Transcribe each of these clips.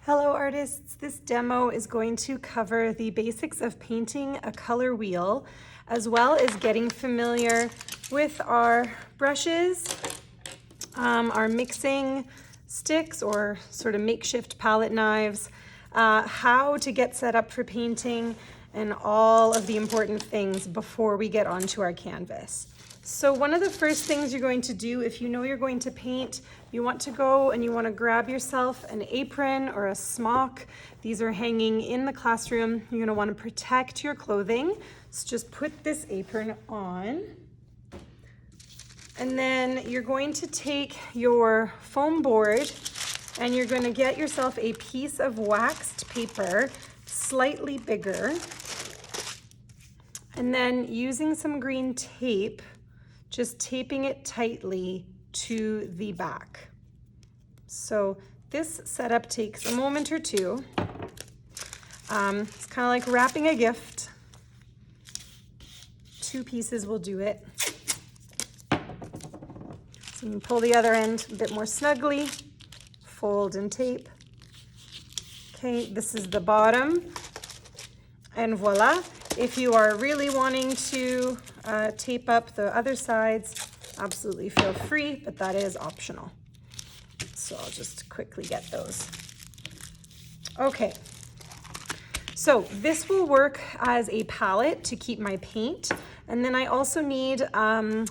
Hello artists, this demo is going to cover the basics of painting a color wheel, as well as getting familiar with our brushes, our mixing sticks or sort of makeshift palette knives, how to get set up for painting, and all of the important things before we get onto our canvas. So one of the first things you're going to do if you know you're going to paint, you want to go and you want to grab yourself an apron or a smock. These are hanging in the classroom. You're going to want to protect your clothing. So just put this apron on. And then you're going to take your foam board and you're going to get yourself a piece of waxed paper, slightly bigger. And then using some green tape, just taping it tightly to the back. So this setup takes a moment or two. It's kind of like wrapping a gift. 2 pieces will do it. So you can pull the other end a bit more snugly, fold and tape. Okay, this is the bottom, and voila. If you are really wanting to tape up the other sides, absolutely feel free, but that is optional. So I'll just quickly get those. Okay, so this will work as a palette to keep my paint. And then I also need a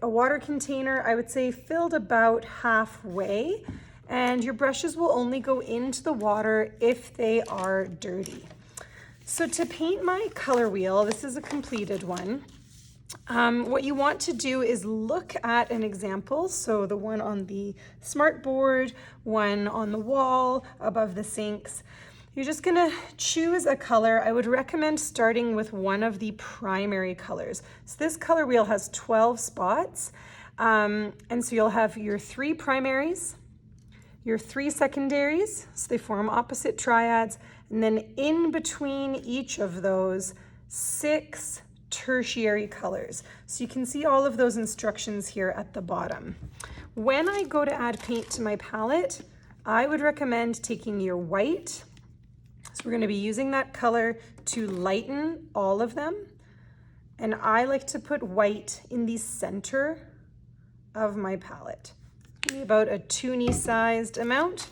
water container, I would say filled about halfway. And your brushes will only go into the water if they are dirty. So to paint my color wheel, this is a completed one. What you want to do is look at an example. So the one on the smart board, one on the wall above the sinks. You're just gonna choose a color. I would recommend starting with one of the primary colors. So this color wheel has 12 spots. And so you'll have your 3 primaries, your 3 secondaries, so they form opposite triads, and then in between each of those, 6 tertiary colors. So you can see all of those instructions here at the bottom. When I go to add paint to my palette, I would recommend taking your white. So we're going to be using that color to lighten all of them. And I like to put white in the center of my palette. Maybe about a toonie sized amount.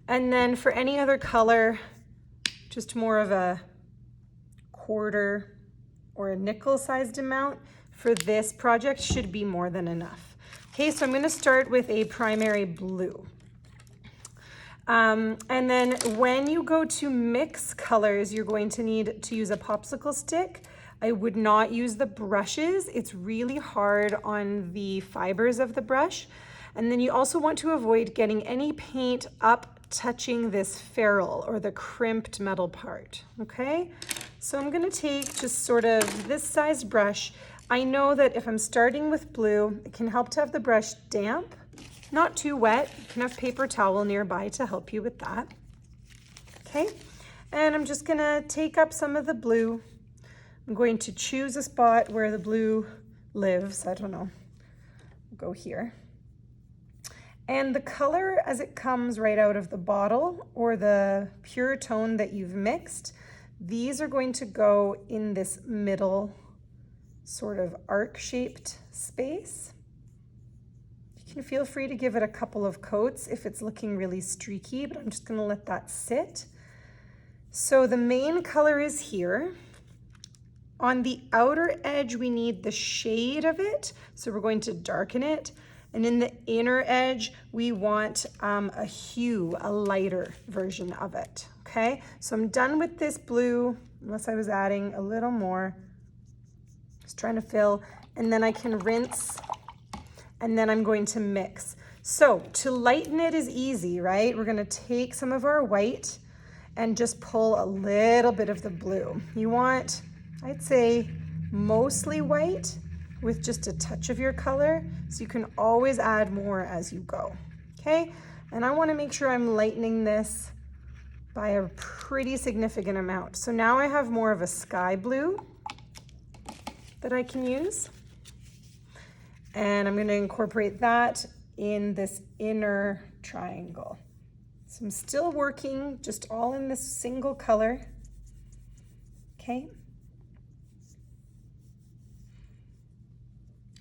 And then for any other color, just more of a quarter or a nickel sized amount for this project should be more than enough. Okay, so I'm going to start with a primary blue. And then when you go to mix colors, you're going to need to use a popsicle stick. I would not use the brushes. It's really hard on the fibers of the brush. And then you also want to avoid getting any paint up touching this ferrule or the crimped metal part, okay? So I'm gonna take just sort of this sized brush. I know that if I'm starting with blue, it can help to have the brush damp, not too wet. You can have paper towel nearby to help you with that, okay? And I'm just gonna take up some of the blue. I'm going to choose a spot where the blue lives. I don't know, we'll go here. And the color as it comes right out of the bottle or the pure tone that you've mixed, these are going to go in this middle sort of arc-shaped space. You can feel free to give it a couple of coats if it's looking really streaky, but I'm just gonna let that sit. So the main color is here. On the outer edge, we need the shade of it, so we're going to darken it. And in the inner edge, we want a hue, a lighter version of it, okay? So I'm done with this blue, unless I was adding a little more. Just trying to fill, and then I can rinse, and then I'm going to mix. So to lighten it is easy, right? We're gonna take some of our white and just pull a little bit of the blue. You want, I'd say, mostly white, with just a touch of your color, so you can always add more as you go, okay? And I wanna make sure I'm lightening this by a pretty significant amount. So now I have more of a sky blue that I can use. And I'm gonna incorporate that in this inner triangle. So I'm still working just all in this single color, okay?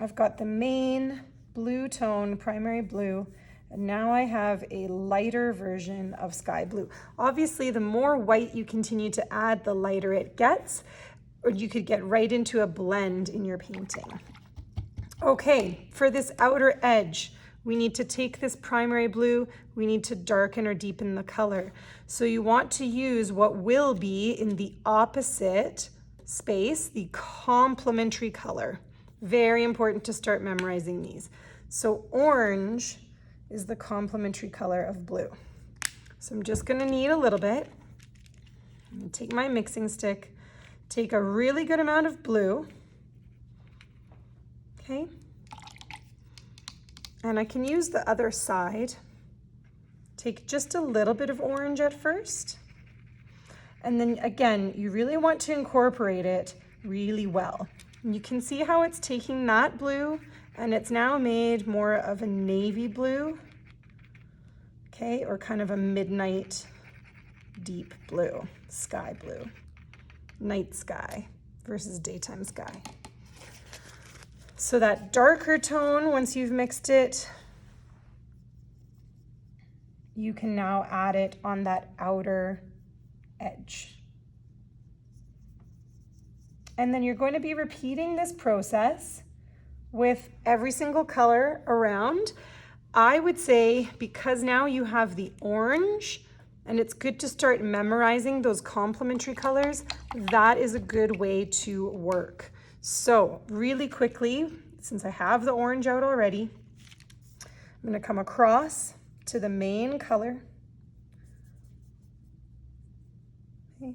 I've got the main blue tone, primary blue, and now I have a lighter version of sky blue. Obviously, the more white you continue to add, the lighter it gets, or you could get right into a blend in your painting. Okay, for this outer edge, we need to take this primary blue, we need to darken or deepen the color. So you want to use what will be in the opposite space, the complementary color. Very important to start memorizing these. So orange is the complementary color of blue. So I'm just gonna need a little bit. I'm gonna take my mixing stick, take a really good amount of blue, okay? And I can use the other side. Take just a little bit of orange at first. And then again, you really want to incorporate it really well. And you can see how it's taking that blue and it's now made more of a navy blue, okay, or kind of a midnight deep blue, sky blue, night sky versus daytime sky. So that darker tone, once you've mixed it, you can now add it on that outer edge. And then you're going to be repeating this process with every single color around. I would say, because now you have the orange, and it's good to start memorizing those complementary colors, that is a good way to work. So really quickly, since I have the orange out already, I'm gonna come across to the main color. Okay.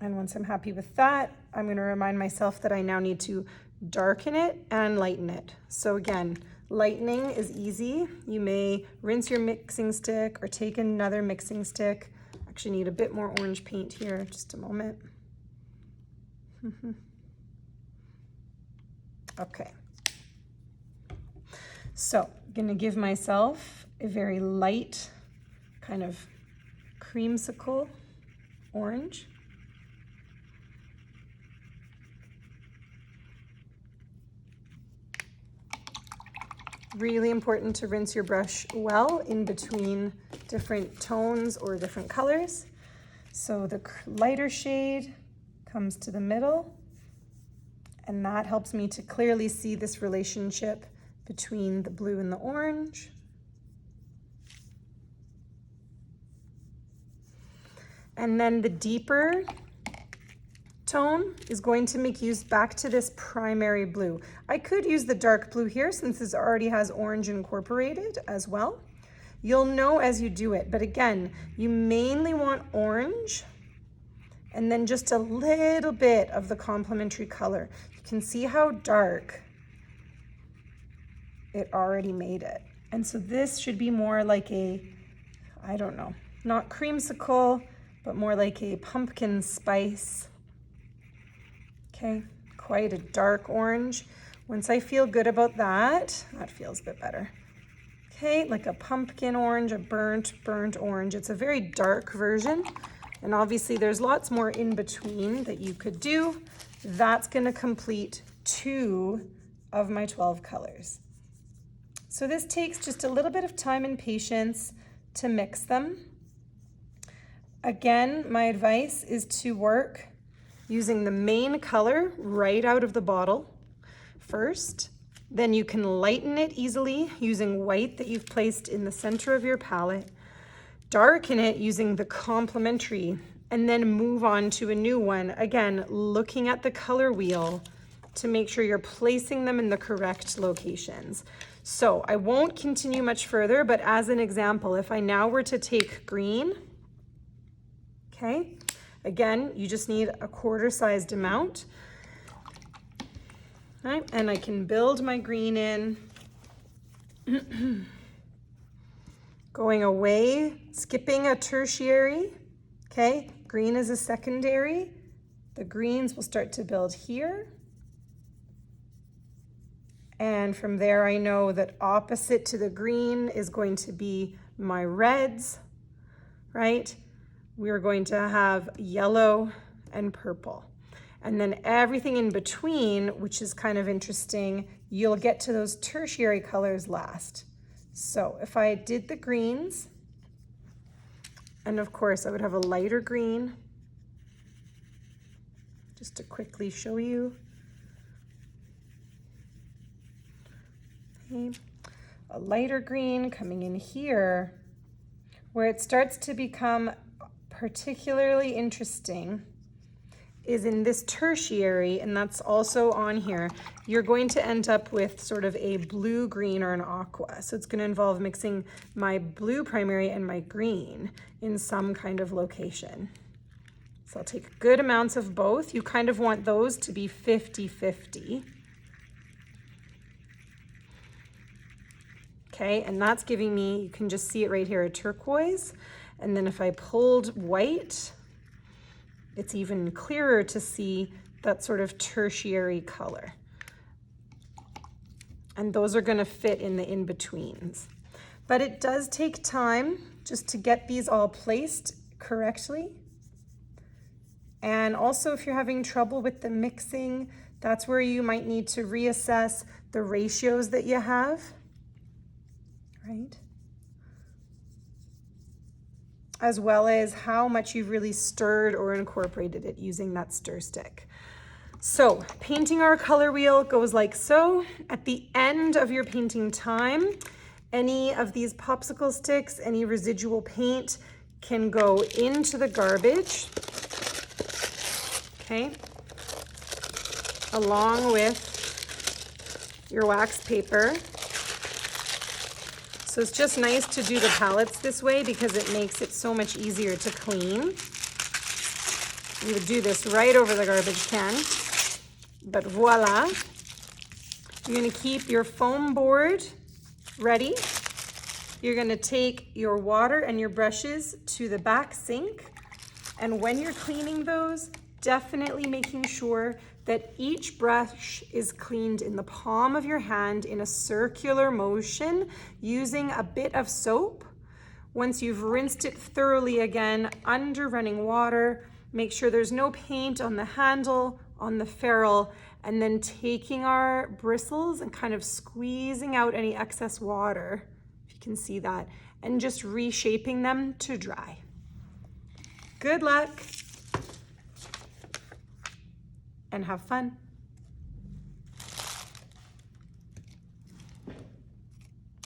And once I'm happy with that, I'm gonna remind myself that I now need to darken it and lighten it. So again, lightening is easy. You may rinse your mixing stick or take another mixing stick. Actually need a bit more orange paint here, just a moment. Okay. So I'm gonna give myself a very light kind of creamsicle orange. Really important to rinse your brush well in between different tones or different colors. So the lighter shade comes to the middle, and that helps me to clearly see this relationship between the blue and the orange. And then the deeper tone is going to make use back to this primary blue. I could use the dark blue here since this already has orange incorporated as well. You'll know as you do it, but again, you mainly want orange and then just a little bit of the complementary color. You can see how dark it already made it. And so this should be more like a, I don't know, not creamsicle, but more like a pumpkin spice. Okay, quite a dark orange. Once I feel good about that, that feels a bit better. Okay, like a pumpkin orange, a burnt orange. It's a very dark version. And obviously there's lots more in between that you could do. That's gonna complete 2 of my 12 colors. So this takes just a little bit of time and patience to mix them. Again, my advice is to work using the main color right out of the bottle first. Then you can lighten it easily using white that you've placed in the center of your palette. Darken it using the complementary, and then move on to a new one. Again, looking at the color wheel to make sure you're placing them in the correct locations. So I won't continue much further, but as an example, if I now were to take green, okay, again, you just need a quarter-sized amount, right? And I can build my green in, going away, skipping a tertiary, okay? Green is a secondary. The greens will start to build here, And from there, I know that opposite to the green is going to be my reds, right? We're going to have yellow and purple. And then everything in between, which is kind of interesting, you'll get to those tertiary colors last. So if I did the greens, and of course I would have a lighter green, just to quickly show you. Okay. A lighter green coming in here, where it starts to become particularly interesting is in this tertiary, and that's also on here. You're going to end up with sort of a blue, green, or an aqua. So it's going to involve mixing my blue primary and my green in some kind of location. So I'll take good amounts of both. You kind of want those to be 50-50. Okay, and that's giving me, you can just see it right here, a turquoise. And then if I pulled white, it's even clearer to see that sort of tertiary color. And those are going to fit in the in-betweens. But it does take time just to get these all placed correctly. And also if you're having trouble with the mixing, that's where you might need to reassess the ratios that you have, right? As well as how much you've really stirred or incorporated it using that stir stick. So painting our color wheel goes like so. At the end of your painting time, any of these popsicle sticks, any residual paint can go into the garbage, okay? Along with your wax paper. So it's just nice to do the palettes this way because it makes it so much easier to clean. You would do this right over the garbage can, but voila. You're gonna keep your foam board ready. You're gonna take your water and your brushes to the back sink. And when you're cleaning those, definitely making sure that each brush is cleaned in the palm of your hand in a circular motion using a bit of soap. Once you've rinsed it thoroughly again under running water, make sure there's no paint on the handle, on the ferrule, and then taking our bristles and kind of squeezing out any excess water, if you can see that, and just reshaping them to dry. Good luck and have fun.